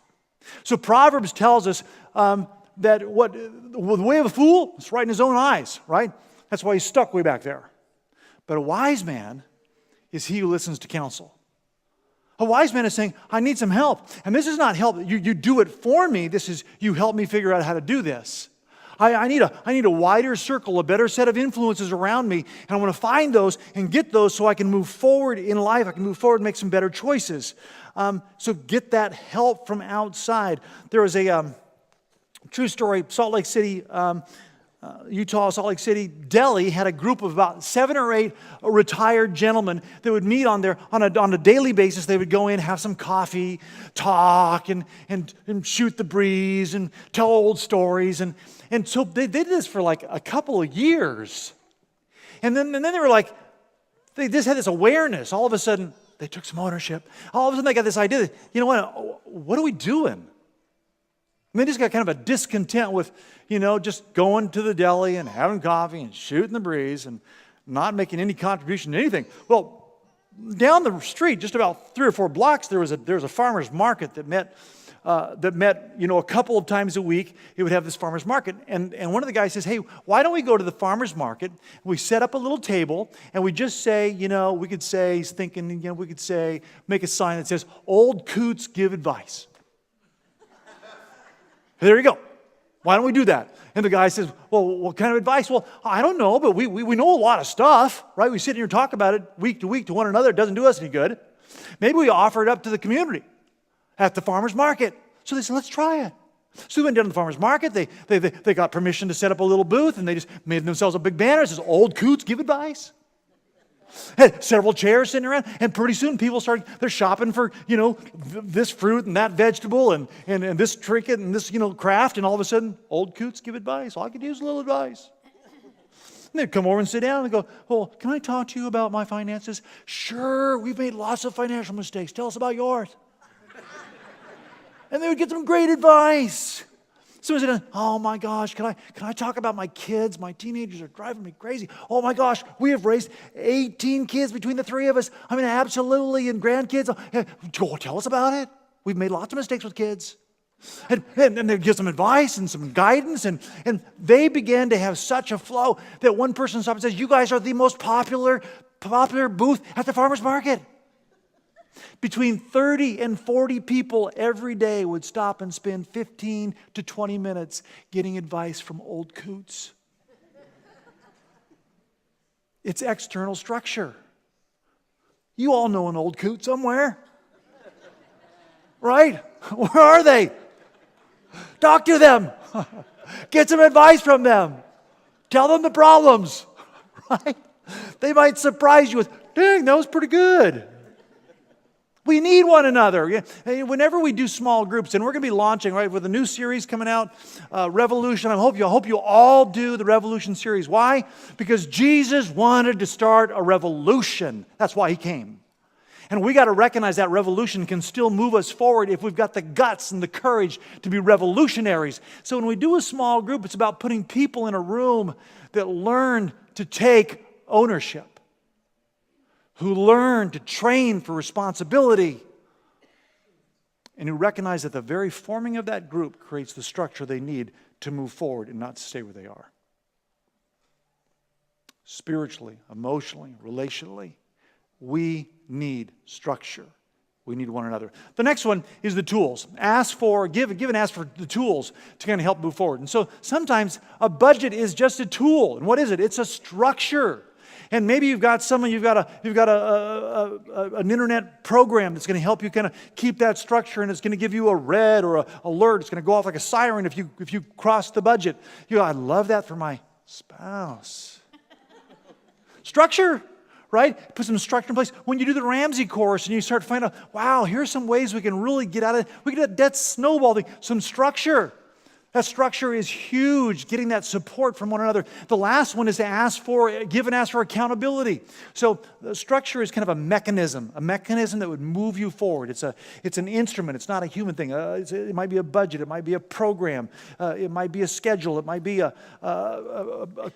So Proverbs tells us that the way of a fool is right in his own eyes, right? That's why he's stuck way back there. But a wise man is he who listens to counsel. A wise man is saying, I need some help. And this is not help. You do it for me. This is you help me figure out how to do this. I need a wider circle, a better set of influences around me. And I want to find those and get those so I can move forward in life. I can move forward and make some better choices. So get that help from outside. There was a true story, Salt Lake City, Utah, Salt Lake City, Delhi had a group of about 7 or 8 retired gentlemen that would meet on a daily basis. They would go in, have some coffee, talk, and shoot the breeze, and tell old stories. And so they did this for like a couple of years. And then they were like, they just had this awareness. All of a sudden, they took some ownership. All of a sudden, they got this idea that, you know what are we doing? And they just got kind of a discontent with, just going to the deli and having coffee and shooting the breeze and not making any contribution to anything. Well, down the street, just about 3 or 4 blocks, there was a farmer's market that met that met, a couple of times a week. It would have this farmer's market. And one of the guys says, hey, why don't we go to the farmer's market? We set up a little table, and we just say, we could say, he's thinking, we could say, make a sign that says, old coots give advice. There you go. Why don't we do that? And the guy says, well, what kind of advice? Well, I don't know, but we know a lot of stuff, right? We sit here and talk about it week to week to one another. It doesn't do us any good. Maybe we offer it up to the community at the farmer's market. So they said, let's try it. So we went down to the farmer's market. They got permission to set up a little booth, and they just made themselves a big banner that says, old coots give advice. Had several chairs sitting around, and pretty soon people they're shopping for, this fruit and that vegetable and this trinket and this, craft, and all of a sudden, old coots give advice. All I could use a little advice. And they'd come over and sit down and go, well, can I talk to you about my finances? Sure, we've made lots of financial mistakes. Tell us about yours. And they would get some great advice. So he said, oh my gosh, can I talk about my kids? My teenagers are driving me crazy. Oh my gosh, we have raised 18 kids between the three of us. I mean, absolutely, and grandkids. Go tell us about it. We've made lots of mistakes with kids. And they'd give some advice and some guidance, and they began to have such a flow that one person stopped and says, you guys are the most popular booth at the farmer's market. Between 30 and 40 people every day would stop and spend 15 to 20 minutes getting advice from old coots. It's external structure. You all know an old coot somewhere. Right? Where are they? Talk to them. Get some advice from them. Tell them the problems. Right? They might surprise you with, dang, that was pretty good. We need one another. Whenever we do small groups, and we're going to be launching, right, with a new series coming out, Revolution. I hope you all do the Revolution series. Why? Because Jesus wanted to start a revolution. That's why he came. And we got to recognize that revolution can still move us forward if we've got the guts and the courage to be revolutionaries. So when we do a small group, it's about putting people in a room that learn to take ownership, who learn to train for responsibility, and who recognize that the very forming of that group creates the structure they need to move forward and not to stay where they are. Spiritually, emotionally, relationally, we need structure. We need one another. The next one is the tools. Give and ask for the tools to kind of help move forward. And so sometimes a budget is just a tool. And what is it? It's a structure. And maybe you've got an internet program that's going to help you kind of keep that structure, and it's going to give you a red or an alert. It's going to go off like a siren if you cross the budget. I love that for my spouse. Structure, right? Put some structure in place. When you do the Ramsey course and you start to find out, wow, here's some ways we can really get out of it. We get that snowball, some structure. That structure is huge, getting that support from one another. The last one is to give and ask for accountability. So the structure is kind of a mechanism that would move you forward. It's an instrument. It's not a human thing. It might be a budget. It might be a program. It might be a schedule. It might be a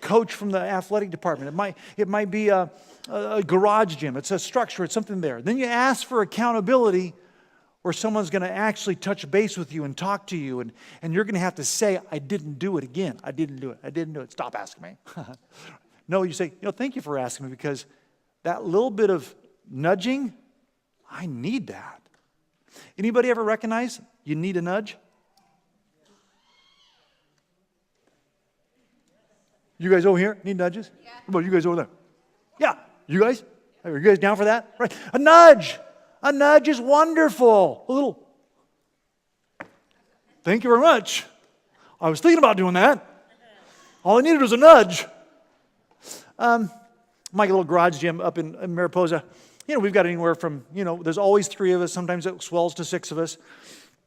coach from the athletic department. It might be a garage gym. It's a structure. It's something there. Then you ask for accountability, where someone's going to actually touch base with you and talk to you, and you're going to have to say, I didn't do it again. I didn't do it. Stop asking me. No, you say, thank you for asking me, because that little bit of nudging, I need that. Anybody ever recognize you need a nudge? You guys over here need nudges? Yeah. What about you guys over there? Yeah. You guys? Are you guys down for that? Right. A nudge. A nudge is wonderful. A little, thank you very much. I was thinking about doing that. All I needed was a nudge. My little garage gym up in Mariposa, we've got anywhere from, there's always 3 of us. Sometimes it swells to 6 of us.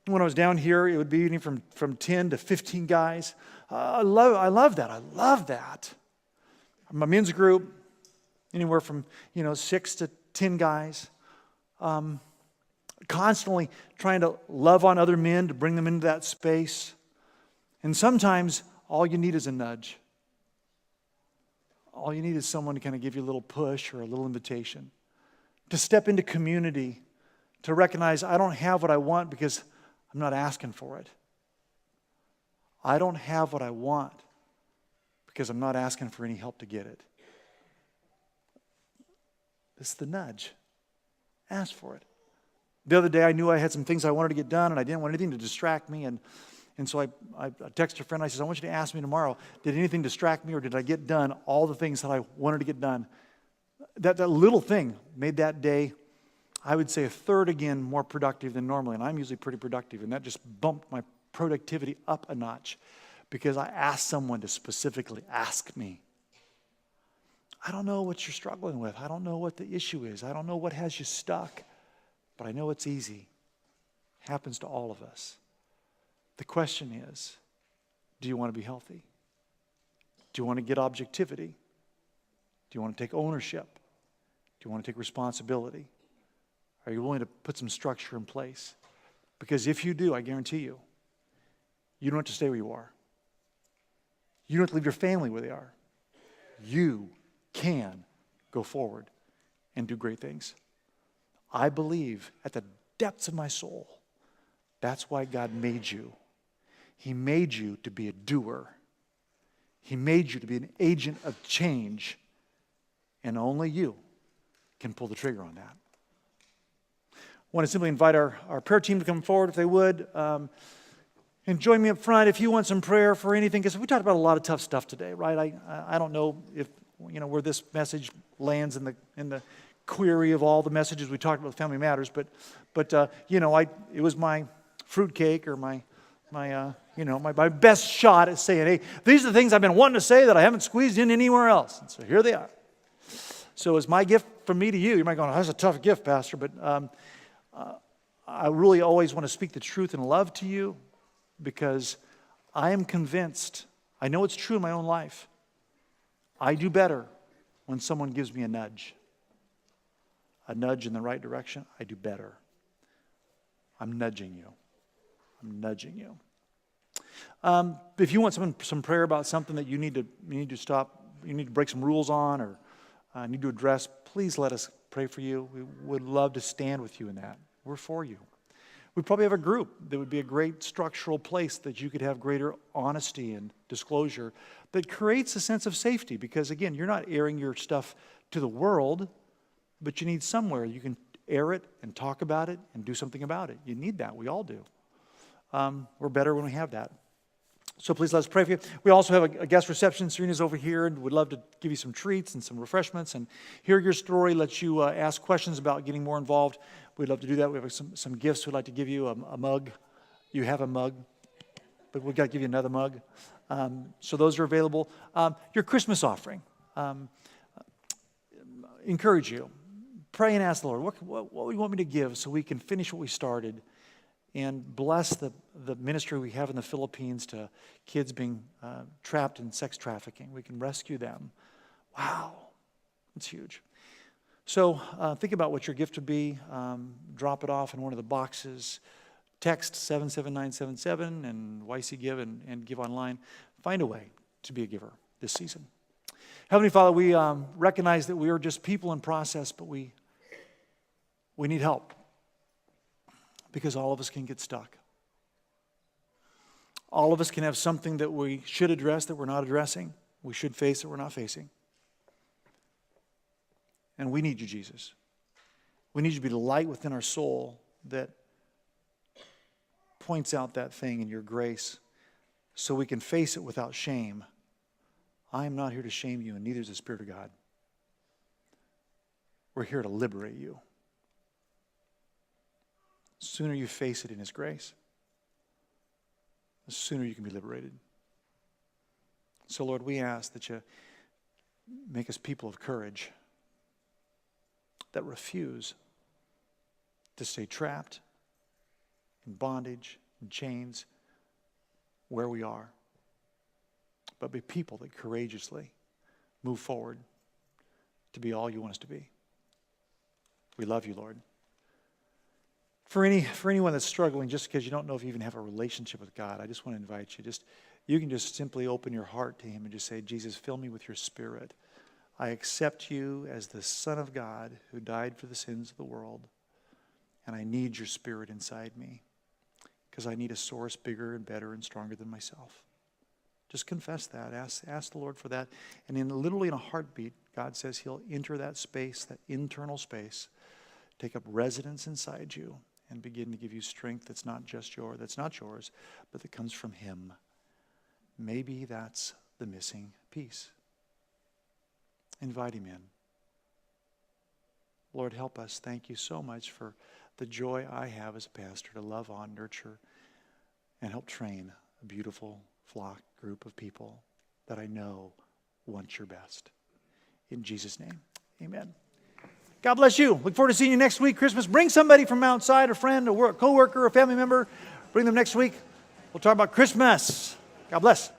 When I was down here, it would be anything from 10 to 15 guys. I love that. I love that. My men's group, anywhere from, 6 to 10 guys. Constantly trying to love on other men to bring them into that space. And sometimes all you need is a nudge. All you need is someone to kind of give you a little push or a little invitation. To step into community, to recognize I don't have what I want because I'm not asking for it. I don't have what I want because I'm not asking for any help to get it. This is the nudge. Ask for it. The other day I knew I had some things I wanted to get done and I didn't want anything to distract me. And so I texted a friend. I said, I want you to ask me tomorrow, did anything distract me or did I get done all the things that I wanted to get done? That little thing made that day, I would say, a third again more productive than normally. And I'm usually pretty productive. And that just bumped my productivity up a notch because I asked someone to specifically ask me. I don't know what you're struggling with. I don't know what the issue is. I don't know what has you stuck. But I know it's easy. It happens to all of us. The question is, do you want to be healthy? Do you want to get objectivity? Do you want to take ownership? Do you want to take responsibility? Are you willing to put some structure in place? Because if you do, I guarantee you, you don't have to stay where you are. You don't have to leave your family where they are. You can go forward and do great things. I believe at the depths of my soul, that's why God made you. He made you to be a doer. He made you to be an agent of change. And only you can pull the trigger on that. I want to simply invite our prayer team to come forward if they would. And join me up front if you want some prayer for anything. Because we talked about a lot of tough stuff today, right? I don't know if where this message lands in the query of all the messages we talked about Family Matters, but it was my fruitcake or my best shot at saying, hey, these are the things I've been wanting to say that I haven't squeezed in anywhere else. And so here they are. So it's my gift from me to you. You might go, oh, that's a tough gift, Pastor, but I really always want to speak the truth in love to you because I am convinced, I know it's true in my own life, I do better when someone gives me a nudge in the right direction. I do better. I'm nudging you. If you want some prayer about something that you need to stop, you need to break some rules on or need to address, please let us pray for you. We would love to stand with you in that. We're for you. We probably have a group that would be a great structural place that you could have greater honesty and disclosure that creates a sense of safety because, again, you're not airing your stuff to the world, but you need somewhere you can air it and talk about it and do something about it. You need that. We all do. We're better when we have that. So please let us pray for you. We also have a guest reception. Serena's over here, and we'd love to give you some treats and some refreshments and hear your story, let you ask questions about getting more involved. We'd love to do that. We have some gifts we'd like to give you, a mug. You have a mug, but we've got to give you another mug. So those are available. Your Christmas offering. Encourage you. Pray and ask the Lord, what would you want me to give so we can finish what we started and bless the ministry we have in the Philippines to kids being trapped in sex trafficking. We can rescue them. Wow, that's huge. So think about what your gift would be. Drop it off in one of the boxes. Text 77977 and YC Give and give online. Find a way to be a giver this season. Heavenly Father, we recognize that we are just people in process, but we need help. Because all of us can get stuck. All of us can have something that we should address that we're not addressing. We should face that we're not facing. And we need you, Jesus. We need you to be the light within our soul that points out that thing in your grace so we can face it without shame. I am not here to shame you, and neither is the Spirit of God. We're here to liberate you. The sooner you face it in His grace, the sooner you can be liberated. So, Lord, we ask that you make us people of courage that refuse to stay trapped in bondage, in chains, where we are, but be people that courageously move forward to be all you want us to be. We love you, Lord. For anyone that's struggling, just because you don't know if you even have a relationship with God, I just want to invite you. You can just simply open your heart to Him and just say, Jesus, fill me with your Spirit. I accept you as the Son of God who died for the sins of the world, and I need your Spirit inside me. because I need a source bigger and better and stronger than myself. Just confess that. Ask the Lord for that. And literally in a heartbeat, God says He'll enter that space, that internal space, take up residence inside you, and begin to give you strength that's not yours, but that comes from Him. Maybe that's the missing piece. Invite Him in. Lord, help us. Thank you so much for the joy I have as a pastor to love on, nurture, and help train a beautiful flock group of people that I know want your best. In Jesus' name, amen. God bless you. Look forward to seeing you next week, Christmas. Bring somebody from outside, a friend, a co-worker, a family member. Bring them next week. We'll talk about Christmas. God bless.